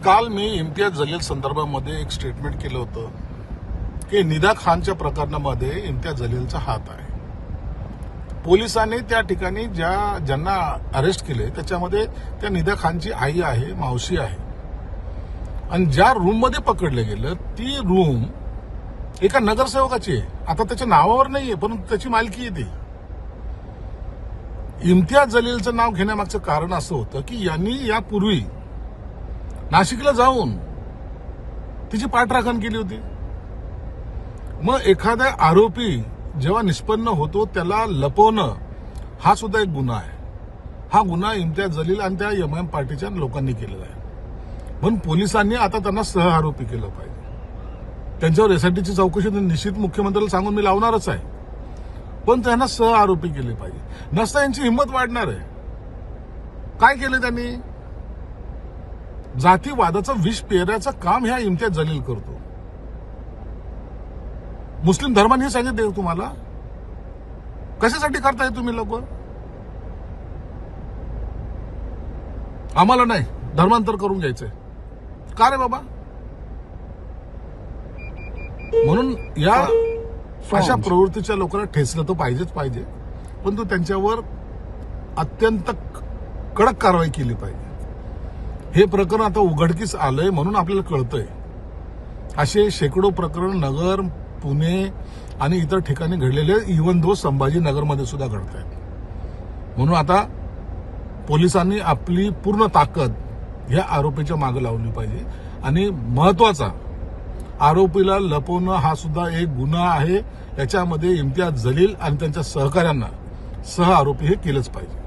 काल मी इम्तियाज जलील संदर्भामध्ये एक स्टेटमेंट केलं होतं की निदा खानच्या प्रकरणामध्ये इम्तियाज जलीलचा हात आहे. पोलिसांनी त्या ठिकाणी ज्यांना अरेस्ट केले त्याच्यामध्ये त्या निदा खानची आई आहे, मावशी आहे. आणि ज्या रूममध्ये पकडलं गेलं ती रूम एका नगरसेवकाची आहे. आता त्याच्या नावावर नाहीये, परंतु त्याची मालकी आहे ती. इम्तियाज जलीलचं नाव घेण्यामागचं कारण असं होतं की यांनी यापूर्वी नाशिकला जाऊन तिची पाठराखण केली होती. मग एखादा आरोपी जेव्हा निष्पन्न होतो त्याला लपवणं हा सुद्धा एक गुन्हा आहे. हा गुन्हा इम्तियाज जलील आणि त्या एमआयएम पार्टीच्या लोकांनी केलेला आहे. म्हणून पोलिसांनी आता त्यांना सहआरोपी केलं पाहिजे. त्यांच्यावर एसआयटीची चौकशी निश्चित मुख्यमंत्र्याला सांगून मी लावणारच आहे, पण त्यांना सहआरोपी केले पाहिजे. नसता यांची हिंमत वाढणार आहे. काय केलं त्यांनी? जातीवादाचं विष पेरायचं काम ह्या इम्तियाज जलील करतो. मुस्लिम धर्माने सांगितले तुम्हाला कशासाठी करताय तुम्ही लोक? आम्हाला नाही धर्मांतर करून घ्यायचंय का रे बाबा? म्हणून या अशा प्रवृत्तीच्या लोकांना ठेचलं तर पाहिजेच पाहिजे, परंतु त्यांच्यावर अत्यंत कडक कारवाई केली पाहिजे. हे प्रकरण आता उघडकीस आलंय म्हणून आपल्याला कळतंय. असे शेकडो प्रकरण नगर, पुणे आणि इतर ठिकाणी घडलेले, इव्हन दो संभाजीनगरमध्ये सुद्धा घडत आहेत. म्हणून आता पोलिसांनी आपली पूर्ण ताकद या आरोपीच्या मागे लावली पाहिजे. आणि महत्वाचा, आरोपीला लपवणं हा सुद्धा एक गुन्हा आहे. याच्यामध्ये इम्तियाज जलील आणि त्यांच्या सहकाऱ्यांना सहआरोपी हे केलंच पाहिजे.